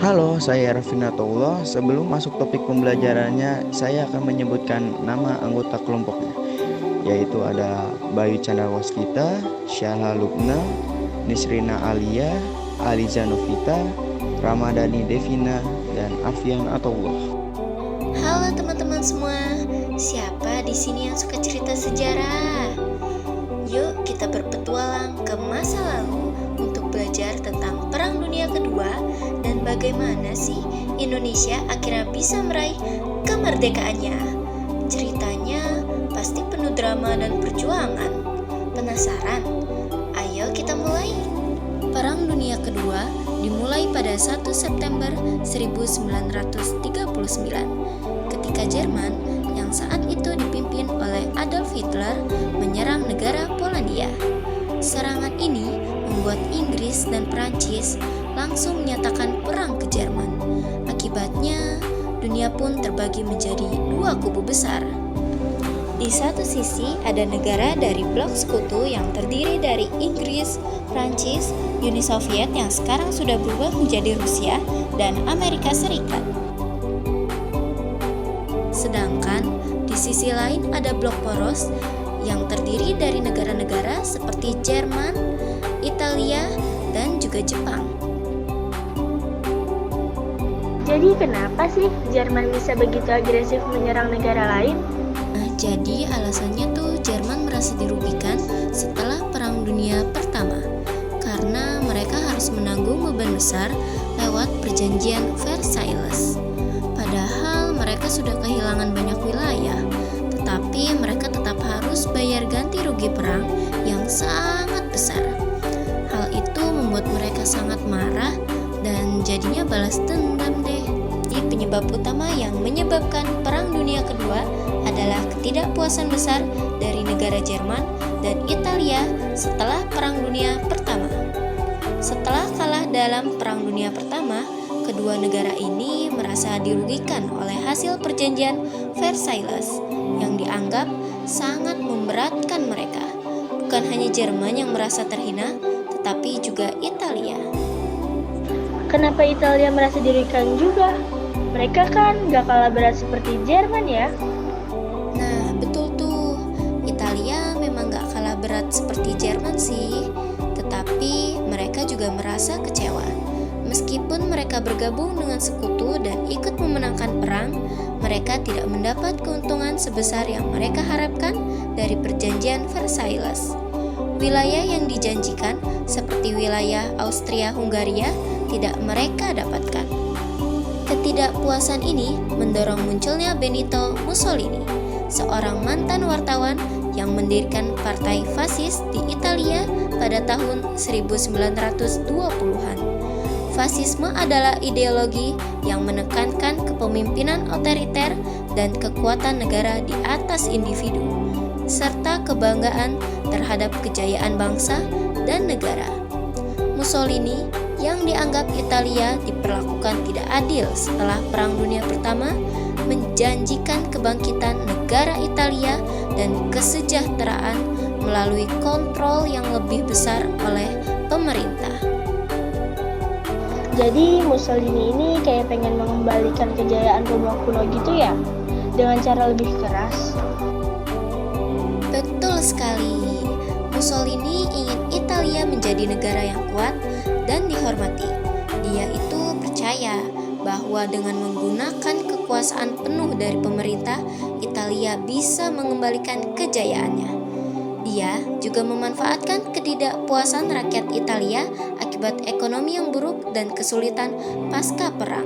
Halo, saya Rafinatullah. Sebelum masuk topik pembelajarannya, saya akan menyebutkan nama anggota kelompoknya, yaitu ada Bayu Chandrawaskita, Syahla Lubna, Nisrina Alia, Aliza Novita, Ramadhani Devina, dan Afian Atullah. Halo teman-teman semua, siapa di sini yang suka cerita sejarah? Yuk kita berpetualang ke masa lalu untuk belajar tentang Perang Dunia Kedua dan bagaimana sih Indonesia akhirnya bisa meraih kemerdekaannya. Ceritanya pasti penuh drama dan perjuangan. Penasaran? Ayo kita mulai. Perang Dunia Kedua dimulai pada 1 September 1939 ketika Jerman yang saat itu dipimpin oleh Adolf Hitler menyerang negara Polandia. Serangan ini membuat Inggris dan Prancis langsung menyatakan perang ke Jerman. Akibatnya, dunia pun terbagi menjadi dua kubu besar. Di satu sisi ada negara dari blok sekutu yang terdiri dari Inggris, Prancis, Uni Soviet yang sekarang sudah berubah menjadi Rusia, dan Amerika Serikat. Sedangkan di sisi lain ada blok poros yang terdiri dari negara-negara seperti Jerman, Italia, dan juga Jepang. Jadi kenapa sih Jerman bisa begitu agresif menyerang negara lain? Jadi alasannya tuh Jerman merasa dirugikan setelah Perang Dunia Pertama karena mereka harus menanggung beban besar lewat perjanjian Versailles. Padahal mereka sudah kehilangan banyak wilayah, tetapi mereka tetap harus bayar ganti rugi perang yang sangat besar. Hal itu membuat mereka sangat marah dan jadinya balas dendam deh. Penyebab utama yang menyebabkan Perang Dunia Kedua adalah ketidakpuasan besar dari negara Jerman dan Italia setelah Perang Dunia Pertama. Setelah kalah dalam Perang Dunia Pertama, kedua negara ini merasa dirugikan oleh hasil perjanjian Versailles yang dianggap sangat memberatkan mereka. Bukan hanya Jerman yang merasa terhina, tetapi juga Italia. Kenapa Italia merasa dirugikan juga? Mereka kan gak kalah berat seperti Jerman ya? Nah, betul tuh. Italia memang gak kalah berat seperti Jerman sih, tetapi mereka juga merasa kecewa. Meskipun mereka bergabung dengan sekutu dan ikut memenangkan perang, mereka tidak mendapat keuntungan sebesar yang mereka harapkan dari perjanjian Versailles. Wilayah yang dijanjikan, seperti wilayah Austria-Hungaria, tidak mereka dapatkan. Ketidakpuasan ini mendorong munculnya Benito Mussolini, seorang mantan wartawan yang mendirikan partai fasis di Italia pada tahun 1920-an. Fasisme adalah ideologi yang menekankan kepemimpinan otoriter dan kekuatan negara di atas individu, serta kebanggaan terhadap kejayaan bangsa dan negara. Mussolini yang dianggap Italia diperlakukan tidak adil setelah Perang Dunia Pertama menjanjikan kebangkitan negara Italia dan kesejahteraan melalui kontrol yang lebih besar oleh pemerintah. Jadi Mussolini ini kayak pengen mengembalikan kejayaan Roma kuno gitu ya? Dengan cara lebih keras? Betul sekali. Mussolini ingin Italia menjadi negara yang kuat dan dihormati. Dia itu percaya bahwa dengan menggunakan kekuasaan penuh dari pemerintah, Italia bisa mengembalikan kejayaannya. Dia juga memanfaatkan ketidakpuasan rakyat Italia akibat ekonomi yang buruk dan kesulitan pasca perang.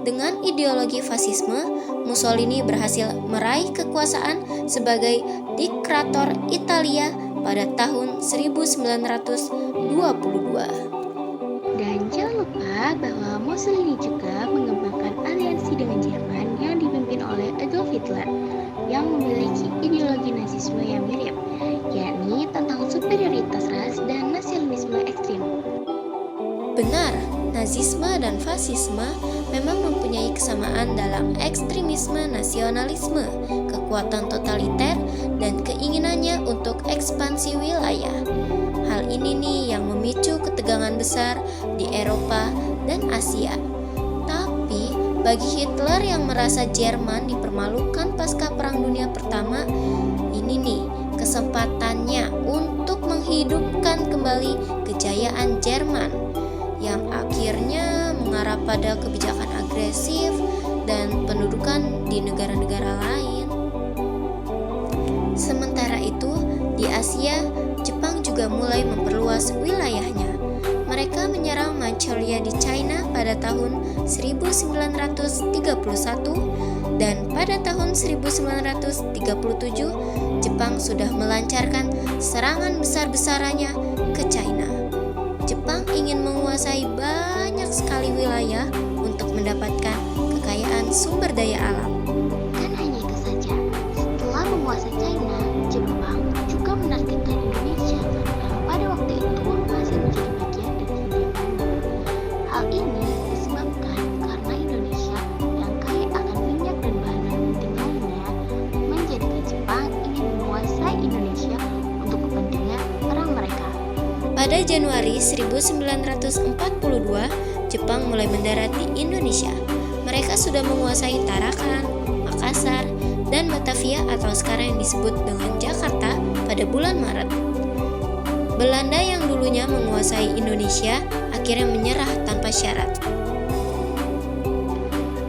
Dengan ideologi fasisme, Mussolini berhasil meraih kekuasaan sebagai diktator Italia pada tahun 1922. Dan jangan lupa bahwa Mussolini juga mengembangkan aliansi dengan Jerman yang dipimpin oleh Adolf Hitler yang memiliki ideologi Nazisme yang mirip, yakni tentang superioritas ras dan nasionalisme ekstrim. Benar, Nazisme dan fasisme memang mempunyai kesamaan dalam ekstremisme nasionalisme, kekuatan totaliter, dan keinginannya untuk ekspansi wilayah. Hal ini nih yang memicu ketegangan besar di Eropa dan Asia. Bagi Hitler yang merasa Jerman dipermalukan pasca Perang Dunia Pertama, ini nih kesempatannya untuk menghidupkan kembali kejayaan Jerman yang akhirnya mengarah pada kebijakan agresif dan pendudukan di negara-negara lain. Sementara itu, di Asia, Jepang juga mulai memperluas wilayahnya. Mereka menyerang Manchuria di China pada tahun 1931 dan pada tahun 1937 Jepang sudah melancarkan serangan besar-besarannya ke China. Jepang ingin menguasai banyak sekali wilayah untuk mendapatkan kekayaan sumber daya alam. Dan hanya itu saja, setelah menguasai China, Jepang juga menargetkan Indonesia yang pada waktu itu masih menjadi bagian dari Hindia Belanda. Hal ini disebabkan karena Indonesia yang kaya akan minyak dan bahan penting lainnya menjadikan Jepang ingin menguasai Indonesia untuk kepentingan perang mereka. Pada Januari 1942, Jepang mulai mendarat di Indonesia. Mereka sudah menguasai Tarakan, Makassar, dan Batavia atau sekarang yang disebut dengan Jakarta pada bulan Maret. Belanda yang dulunya menguasai Indonesia akhirnya menyerah tanpa syarat.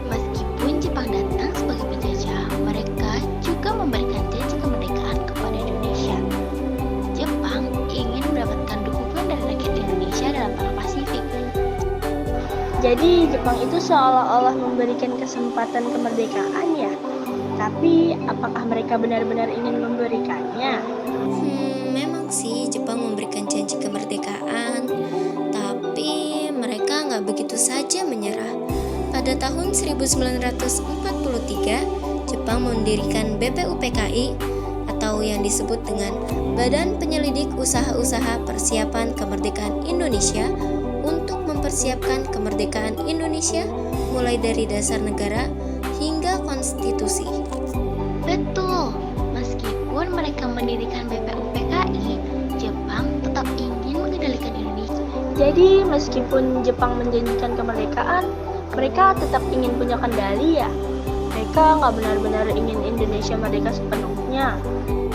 Meskipun Jepang datang sebagai penjajah, mereka juga memberikan janji kemerdekaan kepada Indonesia. Jepang ingin mendapatkan dukungan dari rakyat Indonesia dalam perang Pasifik. Jadi Jepang itu seolah-olah memberikan kesempatan kemerdekaan ya. Tapi apakah mereka benar-benar ingin memberikannya? Memang sih Jepang memberikan janji kemerdekaan, tapi mereka nggak begitu saja menyerah. Pada tahun 1943, Jepang mendirikan BPUPKI atau yang disebut dengan Badan Penyelidik Usaha-Usaha Persiapan Kemerdekaan Indonesia untuk mempersiapkan kemerdekaan Indonesia mulai dari dasar negara hingga konstitusi. Betul, meskipun mereka mendirikan BPUPKI, Jepang tetap ingin mengendalikan Indonesia. Jadi meskipun Jepang menjanjikan kemerdekaan, mereka tetap ingin punya kendali ya. Mereka nggak benar-benar ingin Indonesia merdeka sepenuhnya.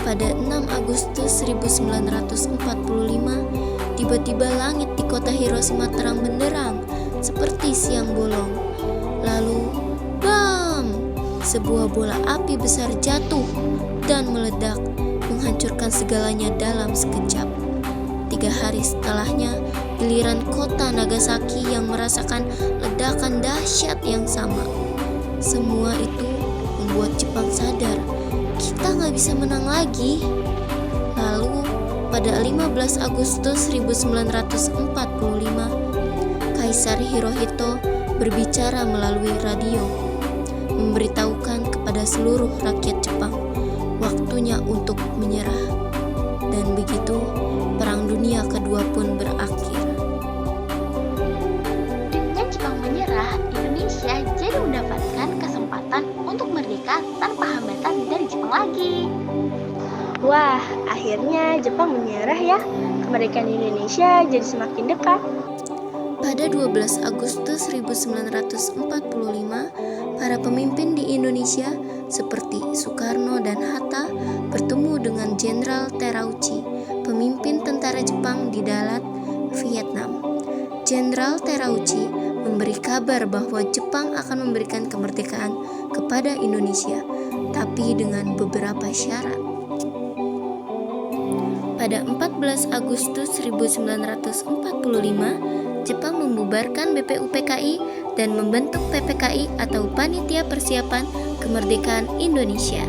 Pada 6 Agustus 1945, tiba-tiba langit di kota Hiroshima terang benderang seperti siang bolong. Lalu, bam! Sebuah bola api besar jatuh dan meledak, menghancurkan segalanya dalam sekejap. 3 hari setelahnya, giliran kota Nagasaki yang merasakan ledakan dahsyat yang sama. Semua itu membuat Jepang sadar, kita nggak bisa menang lagi. Lalu, pada 15 Agustus 1945, Kaisar Hirohito berbicara melalui radio, memberitahukan kepada seluruh rakyat Jepang, waktunya untuk menyerah. Dan begitu, Perang Dunia Kedua pun berakhir. Dengan Jepang menyerah, Indonesia jadi mendapatkan kesempatan untuk merdeka tanpa hambatan dari Jepang lagi. Wah, akhirnya Jepang menyerah ya. Kemerdekaan Indonesia jadi semakin dekat. Pada 12 Agustus 1945, para pemimpin di Indonesia seperti Soekarno dan Hatta bertemu dengan Jenderal Terauchi, pemimpin tentara Jepang di Dalat, Vietnam. Jenderal Terauchi memberi kabar bahwa Jepang akan memberikan kemerdekaan kepada Indonesia, tapi dengan beberapa syarat. Pada 14 Agustus 1945, Jepang membubarkan BPUPKI dan membentuk PPKI atau Panitia Persiapan Kemerdekaan Indonesia.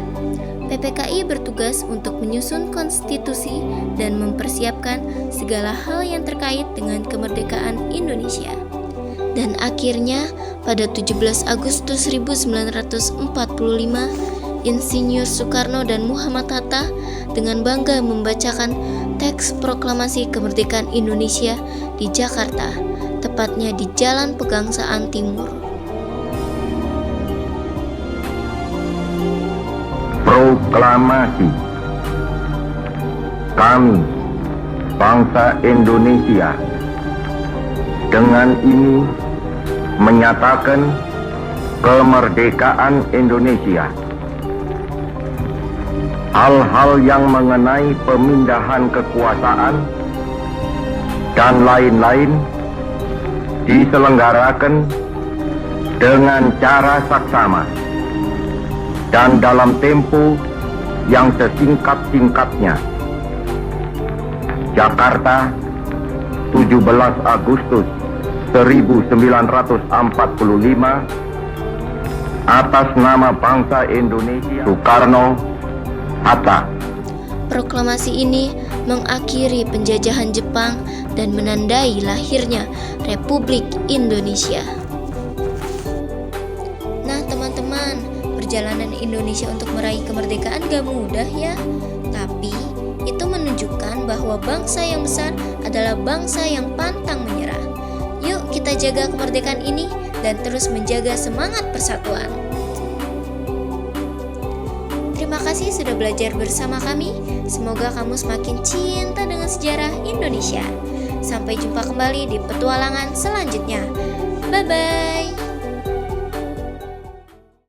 PPKI bertugas untuk menyusun konstitusi dan mempersiapkan segala hal yang terkait dengan kemerdekaan Indonesia. Dan akhirnya, pada 17 Agustus 1945, Insinyur Soekarno dan Muhammad Hatta dengan bangga membacakan teks proklamasi kemerdekaan Indonesia di Jakarta, tepatnya di Jalan Pegangsaan Timur. Proklamasi. Kami, bangsa Indonesia, dengan ini menyatakan kemerdekaan Indonesia. Hal-hal yang mengenai pemindahan kekuasaan dan lain-lain diselenggarakan dengan cara saksama dan dalam tempo yang sesingkat-singkatnya. Jakarta, 17 Agustus 1945, atas nama bangsa Indonesia, Soekarno Hatta. Proklamasi ini mengakhiri penjajahan Jepang dan menandai lahirnya Republik Indonesia. Nah teman-teman, perjalanan Indonesia untuk meraih kemerdekaan gak mudah ya. Tapi itu menunjukkan bahwa bangsa yang besar adalah bangsa yang pantang menyerah. Yuk kita jaga kemerdekaan ini dan terus menjaga semangat persatuan. Terima kasih sudah belajar bersama kami. Semoga kamu semakin cinta dengan sejarah Indonesia. Sampai jumpa kembali di petualangan selanjutnya. Bye-bye.